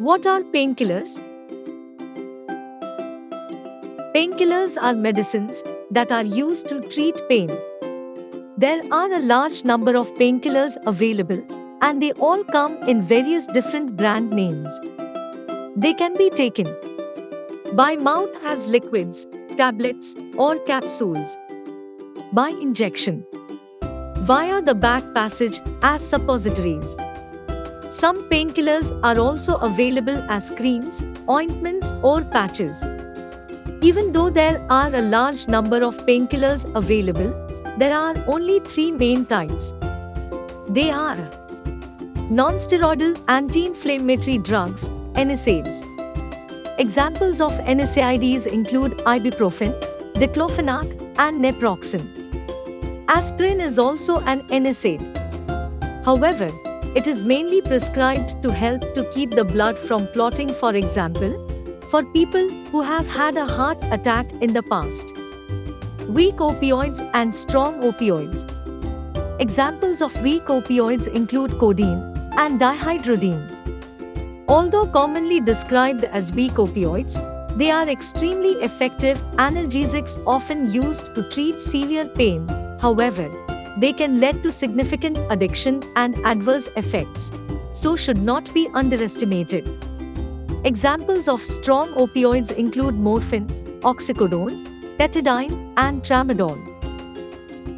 What are painkillers? Painkillers are medicines that are used to treat pain. There are a large number of painkillers available, and they all come in various different brand names. They can be taken by mouth as liquids, tablets, or capsules, by injection, via the back passage as suppositories. Some painkillers are also available as creams, ointments, or patches. Even though there are a large number of painkillers available, there are only three main types. They are non-steroidal anti-inflammatory drugs, NSAIDs. Examples of NSAIDs include ibuprofen, diclofenac, and naproxen. Aspirin is also an NSAID. However, it is mainly prescribed to help to keep the blood from clotting, for example, for people who have had a heart attack in the past. Weak opioids and strong opioids. Examples of weak opioids include codeine and dihydrodeine. Although commonly described as weak opioids, they are extremely effective analgesics often used to treat severe pain. However, they can lead to significant addiction and adverse effects, so should not be underestimated. Examples of strong opioids include morphine, oxycodone, pethidine, and tramadol.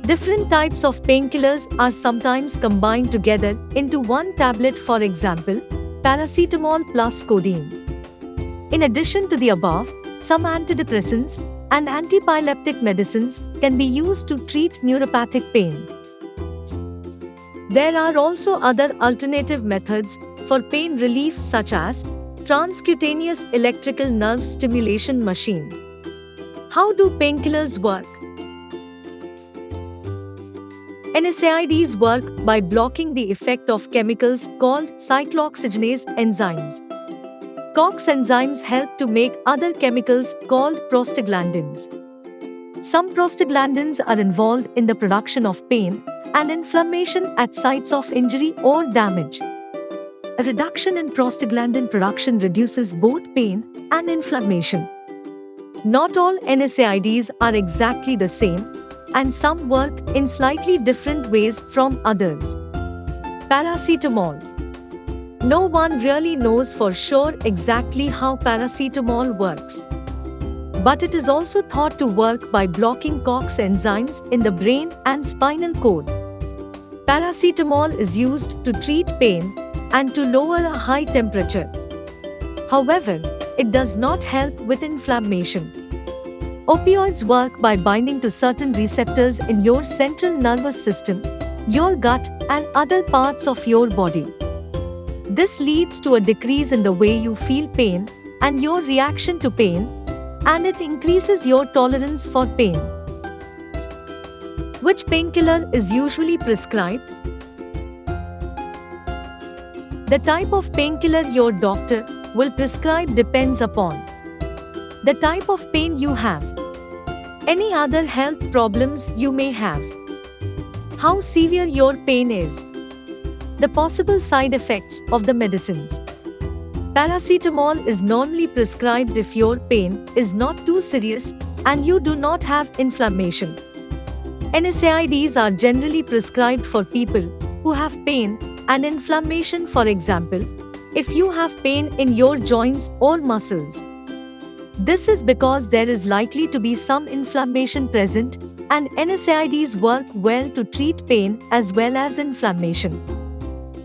Different types of painkillers are sometimes combined together into one tablet, for example, paracetamol plus codeine. In addition to the above, some antidepressants and antiepileptic medicines can be used to treat neuropathic pain. There are also other alternative methods for pain relief, such as transcutaneous electrical nerve stimulation machine. How do painkillers work? NSAIDs work by blocking the effect of chemicals called cyclooxygenase enzymes. COX enzymes help to make other chemicals called prostaglandins. Some prostaglandins are involved in the production of pain and inflammation at sites of injury or damage. A reduction in prostaglandin production reduces both pain and inflammation. Not all NSAIDs are exactly the same, and some work in slightly different ways from others. Paracetamol. No one really knows for sure exactly how paracetamol works. But it is also thought to work by blocking COX enzymes in the brain and spinal cord. Paracetamol is used to treat pain and to lower a high temperature. However, it does not help with inflammation. Opioids work by binding to certain receptors in your central nervous system, your gut, and other parts of your body. This leads to a decrease in the way you feel pain and your reaction to pain, and it increases your tolerance for pain. Which painkiller is usually prescribed? The type of painkiller your doctor will prescribe depends upon the type of pain you have, any other health problems you may have, how severe your pain is, the possible side effects of the medicines. Paracetamol is normally prescribed if your pain is not too serious and you do not have inflammation. NSAIDs are generally prescribed for people who have pain and inflammation, for example, if you have pain in your joints or muscles. This is because there is likely to be some inflammation present, and NSAIDs work well to treat pain as well as inflammation.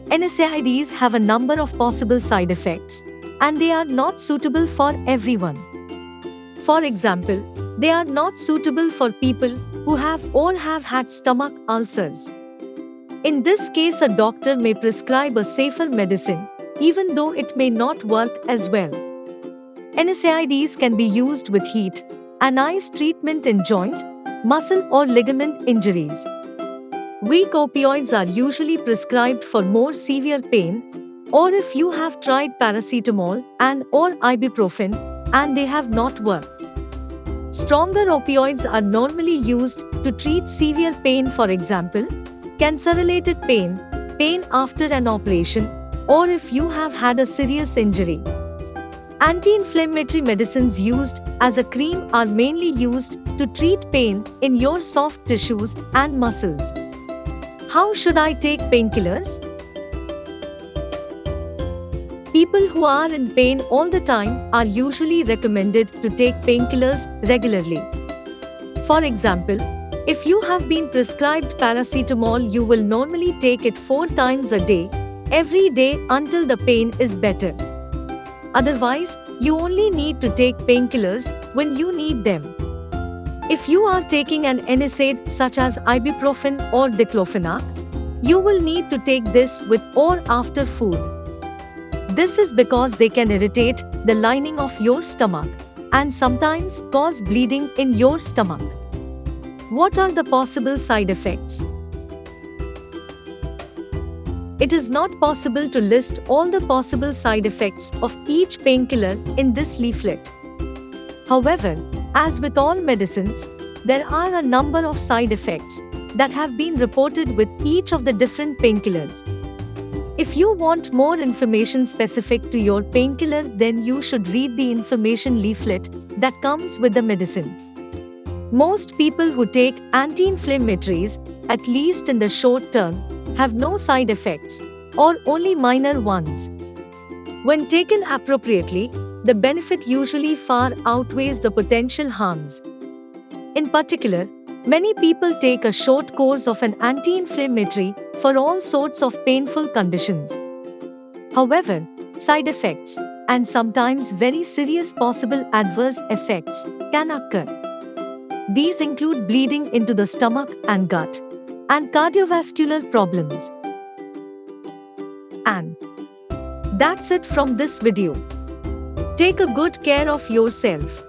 NSAIDs have a number of possible side effects, and they are not suitable for everyone. For example, they are not suitable for people who have or have had stomach ulcers. In this case, a doctor may prescribe a safer medicine, even though it may not work as well. NSAIDs can be used with heat and ice treatment in joint, muscle, or ligament injuries. Weak opioids are usually prescribed for more severe pain, or if you have tried paracetamol and/or ibuprofen and they have not worked. Stronger opioids are normally used to treat severe pain, for example, cancer-related pain, pain after an operation, or if you have had a serious injury. Anti-inflammatory medicines used as a cream are mainly used to treat pain in your soft tissues and muscles. How should I take painkillers? People who are in pain all the time are usually recommended to take painkillers regularly. For example, if you have been prescribed paracetamol, you will normally take it 4 times a day, every day until the pain is better. Otherwise, you only need to take painkillers when you need them. If you are taking an NSAID such as ibuprofen or diclofenac, you will need to take this with or after food. This is because they can irritate the lining of your stomach and sometimes cause bleeding in your stomach. What are the possible side effects? It is not possible to list all the possible side effects of each painkiller in this leaflet. However, as with all medicines, there are a number of side effects that have been reported with each of the different painkillers. If you want more information specific to your painkiller, then you should read the information leaflet that comes with the medicine. Most people who take anti-inflammatories, at least in the short term, have no side effects or only minor ones. When taken appropriately, the benefit usually far outweighs the potential harms. In particular, many people take a short course of an anti-inflammatory for all sorts of painful conditions. However, side effects, and sometimes very serious possible adverse effects, can occur. These include bleeding into the stomach and gut, and cardiovascular problems. And that's it from this video. Take a good care of yourself.